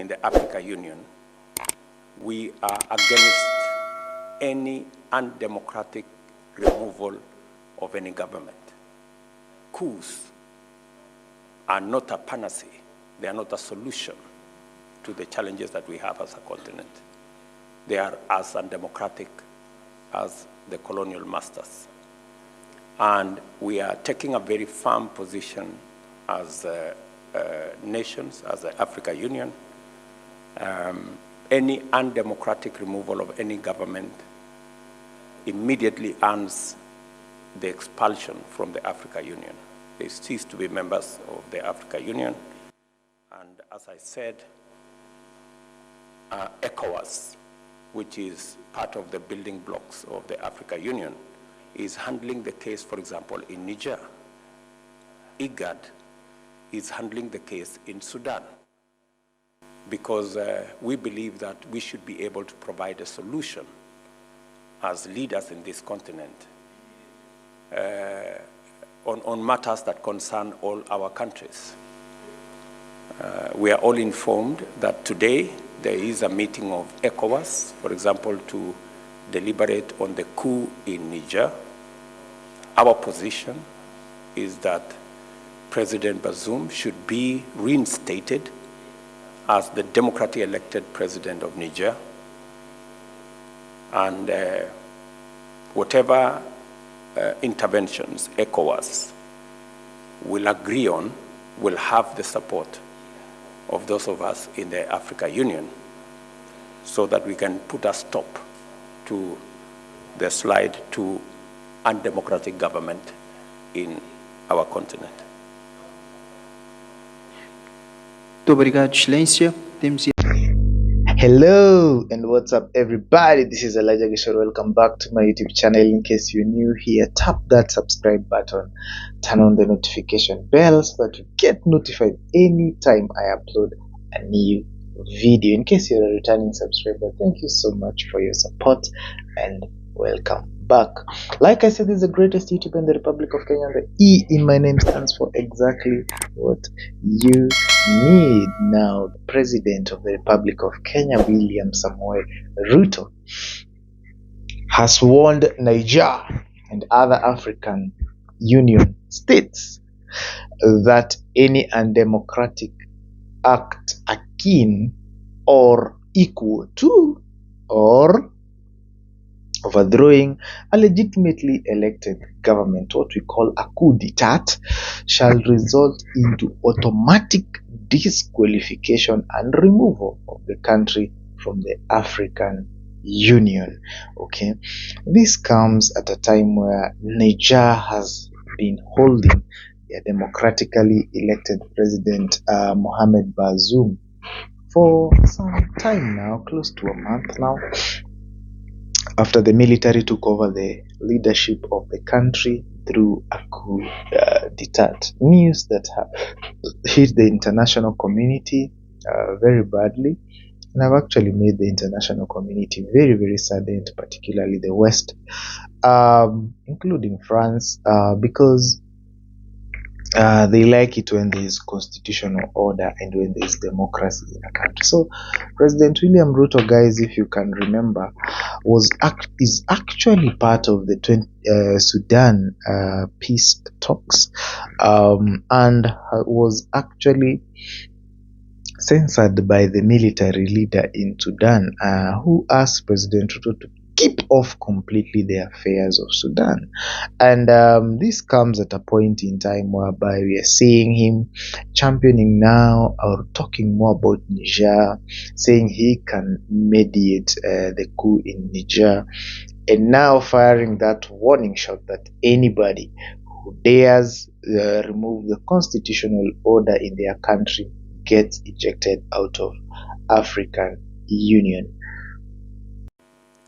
in the African Union, we are against any undemocratic removal of any government. Coups are not a panacea. They are not a solution to the challenges that we have as a continent. They are as undemocratic as the colonial masters. And we are taking a very firm position as nations, as the African Union. Any undemocratic removal of any government immediately earns the expulsion from the African Union. They cease to be members of the African Union. And as I said, ECOWAS, which is part of the building blocks of the African Union, is handling the case, for example, in Niger. IGAD is handling the case in Sudan, because we believe that we should be able to provide a solution as leaders in this continent on matters that concern all our countries. We are all informed that today there is a meeting of ECOWAS, for example, to deliberate on the coup in Niger. Our position is that President Bazoum should be reinstated as the democratically elected president of Niger. And whatever interventions ECOWAS will agree on will have the support of those of us in the African Union, so that we can put a stop to the slide to undemocratic government in our continent. Muito obrigado, Excelência. Hello and what's up everybody, this is Gichuru. Welcome back to my YouTube channel. In case you're new here, tap that subscribe button, turn on the notification bell so that you get notified anytime I upload a new video. In case you're a returning subscriber, thank you so much for your support and welcome back. Like I said, this is the greatest YouTuber in the Republic of Kenya. The E in my name stands for exactly what you need. Now, the President of the Republic of Kenya, William Ruto, has warned Niger and other African Union states that any undemocratic act akin or equal to or overthrowing a legitimately elected government, what we call a coup d'etat, shall result into automatic disqualification and removal of the country from the African Union. Okay, this comes at a time where Niger has been holding their democratically elected president Mohamed Bazoum for some time now, close to a month now, after the military took over the leadership of the country through a coup d'etat. News that have hit the international community very badly, and have actually made the international community very, very saddened, particularly the West, including France, because they like it when there is constitutional order and when there is democracy in a country. So President William Ruto, guys, if you can remember, is actually part of the Sudan peace talks, and was actually censored by the military leader in Sudan, who asked President Ruto to keep off completely the affairs of Sudan. And this comes at a point in time whereby we are seeing him championing now, or talking more about Niger, saying he can mediate the coup in Niger, and now firing that warning shot that anybody who dares remove the constitutional order in their country gets ejected out of African Union.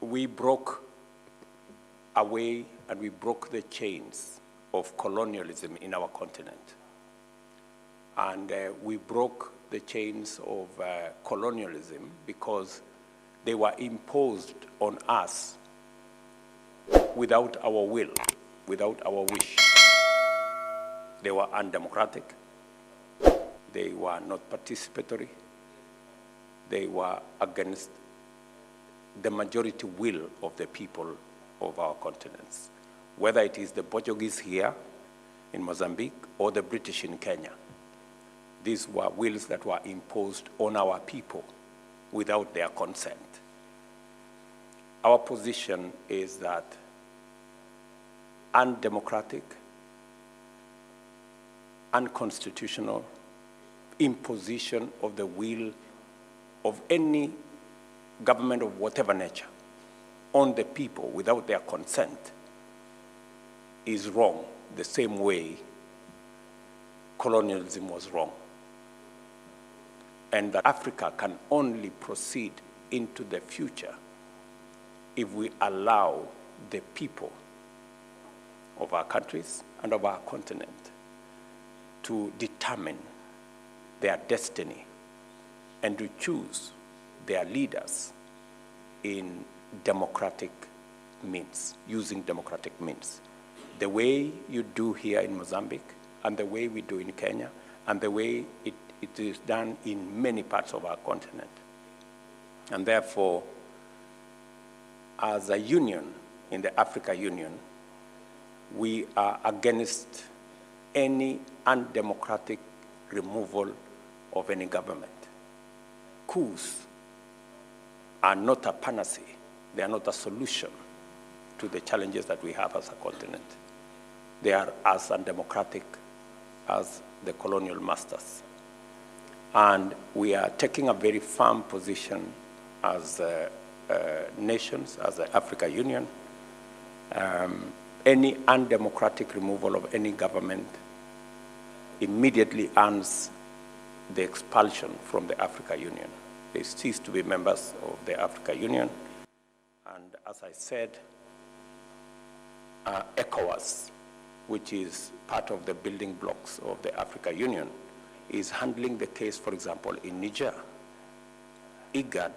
We broke away and we broke the chains of colonialism in our continent. And we broke the chains of colonialism because they were imposed on us without our will, without our wish. They were undemocratic. They were not participatory. they were against the majority will of the people of our continents, whether it is the Portuguese here in Mozambique or the British in Kenya. These were wills that were imposed on our people without their consent. Our position is that undemocratic, unconstitutional imposition of the will of any government of whatever nature on the people without their consent is wrong, the same way colonialism was wrong. And that Africa can only proceed into the future if we allow the people of our countries and of our continent to determine their destiny and to choose their leaders in democratic means, using democratic means. The way you do here in Mozambique, and the way we do in Kenya, and the way it is done in many parts of our continent. And therefore, as a union, in the Africa Union, we are against any undemocratic removal of any government. Coups are not a panacea. They are not a solution to the challenges that we have as a continent. They are as undemocratic as the colonial masters. And we are taking a very firm position as nations, as the Africa Union. Any undemocratic removal of any government immediately earns the expulsion from the Africa Union. They cease to be members of the Africa Union. And as I said, ECOWAS, which is part of the building blocks of the Africa Union, is handling the case, for example, in Niger. IGAD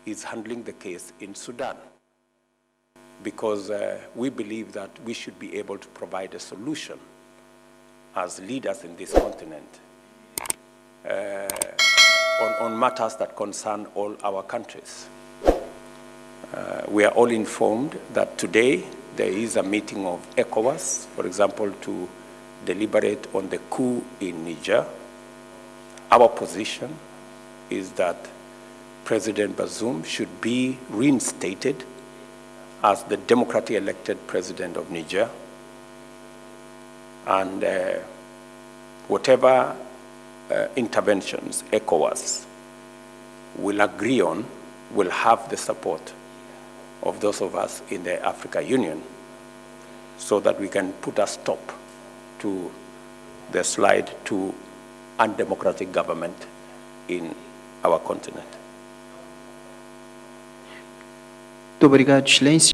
is handling the case in Sudan, because we believe that we should be able to provide a solution as leaders in this continent on matters that concern all our countries. We are all informed that today there is a meeting of ECOWAS, for example, to deliberate on the coup in Niger. Our position is that President Bazoum should be reinstated as the democratically elected president of Niger. And whatever interventions ECOWAS will agree on will have the support of those of us in the Africa Union, so that we can put a stop to the slide to undemocratic government in our continent. Muito obrigado, Excelência.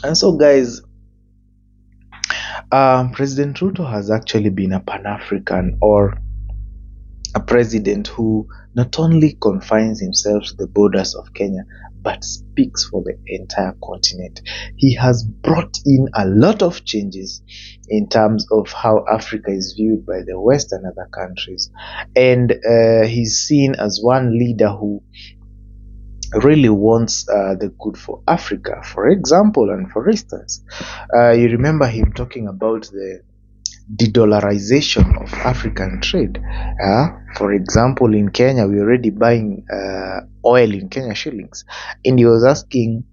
And so, guys, President Ruto has actually been a Pan-African, or a president who not only confines himself to the borders of Kenya, but speaks for the entire continent. He has brought in a lot of changes in terms of how Africa is viewed by the West and other countries. And he's seen as one leader who really wants the good for Africa. For example, and for instance, you remember him talking about the de-dollarization of African trade. For example, in Kenya, we're already buying oil in Kenya shillings, and he was asking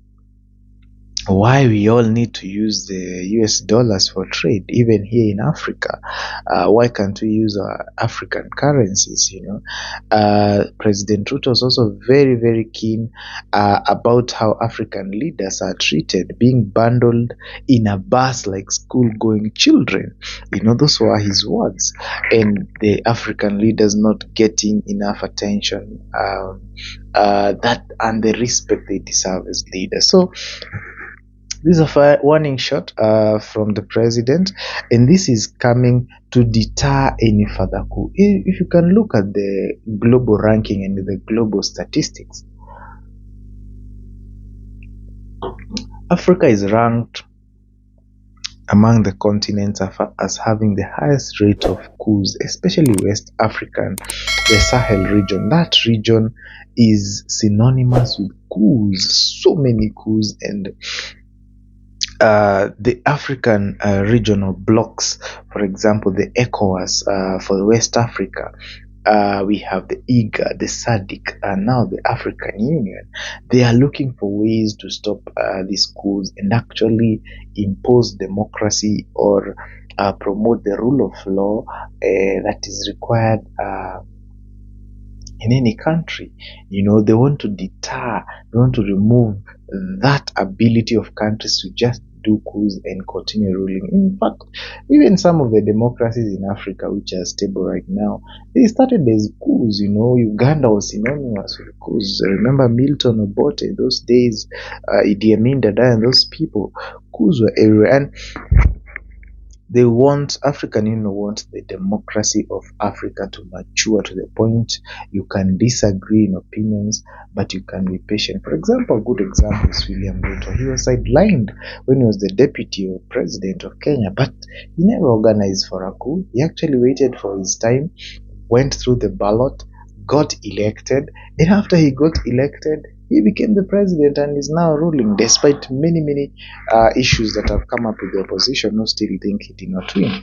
why we all need to use the US dollars for trade, even here in Africa. Why can't we use our African currencies, President Ruto is also very, very keen about how African leaders are treated, being bundled in a bus like school-going children. Those were his words. And the African leaders not getting enough attention that and the respect they deserve as leaders. So this is a warning shot from the president, and this is coming to deter any further coup. If you can look at the global ranking and the global statistics, Africa is ranked among the continents as having the highest rate of coups, especially West African the Sahel region. That region is synonymous with coups, so many coups, and the African regional blocks, for example, the ECOWAS for West Africa. We have the IGA, the SADC, and now the African Union. They are looking for ways to stop these coups and actually impose democracy or promote the rule of law that is required in any country. They want to deter, they want to remove that ability of countries to just do coups and continue ruling. In fact, even some of the democracies in Africa which are stable right now, they started as coups. Uganda was synonymous with coups. Remember Milton Obote, those days, Idi Amin Dada, and those people, coups were everywhere. And African Union wants the democracy of Africa to mature to the point you can disagree in opinions, but you can be patient. For example, a good example is William Ruto. He was sidelined when he was the deputy or president of Kenya, but he never organized for a coup. He actually waited for his time, went through the ballot, got elected, and after he got elected, he became the president and is now ruling, despite many issues that have come up with the opposition who still think he did not win.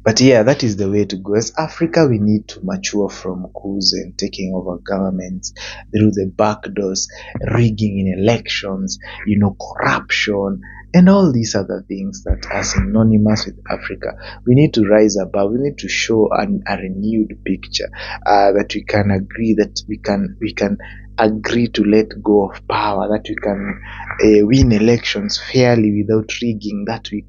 But yeah, that is the way to go. As Africa, we need to mature from coups and taking over governments through the back doors, rigging in elections, corruption, and all these other things that are synonymous with Africa. We need to rise above. We need to show a renewed picture that we can agree, that we can agree to let go of power, that we can win elections fairly without rigging, that we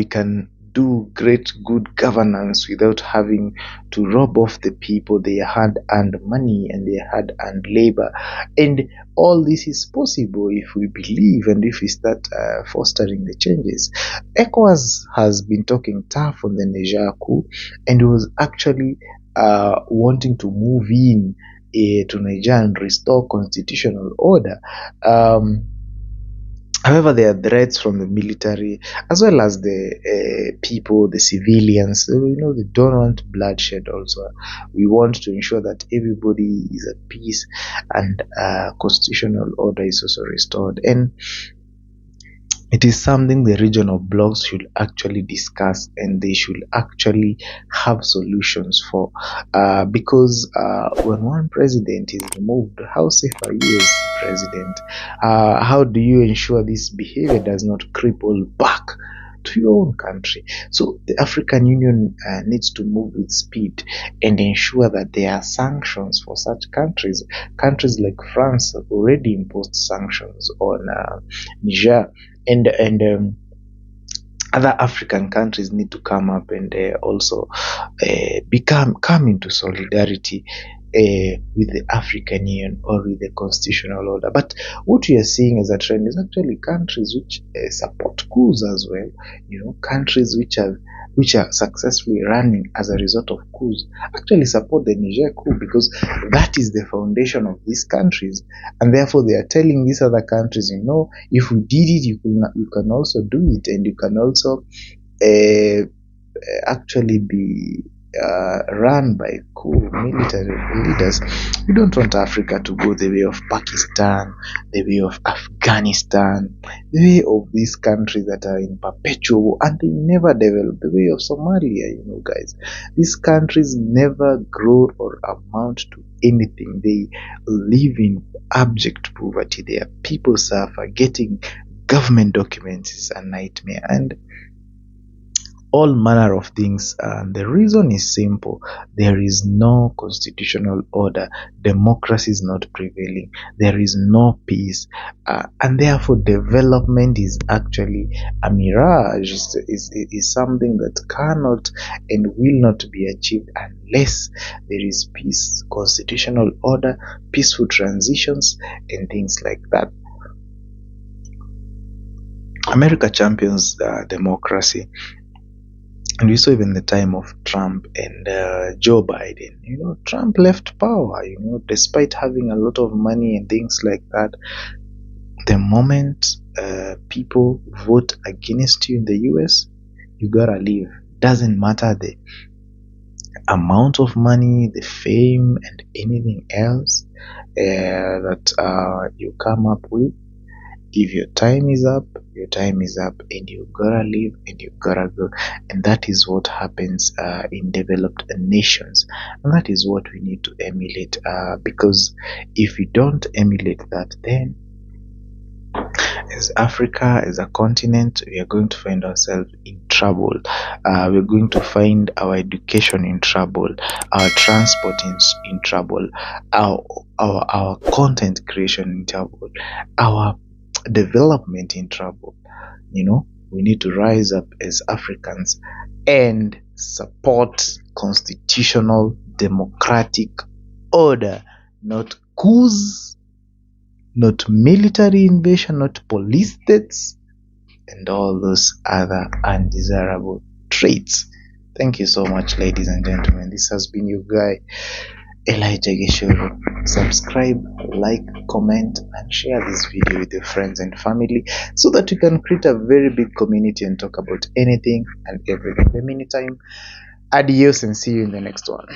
can do great good governance without having to rob off the people their hard-earned money and their hard-earned labor. And all this is possible if we believe and if we start fostering the changes. ECOWAS has been talking tough on the Niger coup and was actually wanting to move in to Niger and restore constitutional order. However, there are threats from the military as well as the people, the civilians. They don't want bloodshed also. We want to ensure that everybody is at peace and constitutional order is also restored. And it is something the regional blocs should actually discuss and they should actually have solutions for. Because when one president is removed, how safe are you as president? How do you ensure this behavior does not cripple back to your own country? So the African Union needs to move with speed and ensure that there are sanctions for such countries. Countries like France have already imposed sanctions on Niger, and other African countries need to come up and also come into solidarity with the African Union or with the constitutional order. But what we are seeing as a trend is actually countries which support coups as well. Countries which are successfully running as a result of coups actually support the Niger coup, because that is the foundation of these countries, and therefore they are telling these other countries, if we did it, you can also do it, and you can also actually be run by coup military leaders. We don't want Africa to go the way of Pakistan, the way of Afghanistan, the way of these countries that are in perpetual war and they never develop, the way of Somalia. Guys, these countries never grow or amount to anything. They live in abject poverty. Their people suffer. Getting government documents is a nightmare, and all manner of things. And the reason is simple: there is no constitutional order, democracy is not prevailing, there is no peace, and therefore development is actually a mirage. Is something that cannot and will not be achieved unless there is peace, constitutional order, peaceful transitions, and things like that. America champions democracy. And we saw even the time of Trump and Joe Biden. Trump left power, despite having a lot of money and things like that. The moment people vote against you in the US, you gotta leave. Doesn't matter amount of money, the fame, and anything else that you come up with. If your time is up, your time is up, and you gotta leave and you gotta go. And that is what happens in developed nations, and that is what we need to emulate. Because if we don't emulate that, then as Africa, as a continent, we are going to find ourselves in trouble. We're going to find our education in trouble, our transport in trouble, our content creation in trouble, our development in trouble. We need to rise up as Africans and support constitutional democratic order, not coups, not military invasion, not police states, and all those other undesirable traits. Thank you so much, ladies and gentlemen. This has been your guy, Elijah Gichuru. Subscribe, like, comment, and share this video with your friends and family so that we can create a very big community and talk about anything and everything. In the meantime, adios and see you in the next one.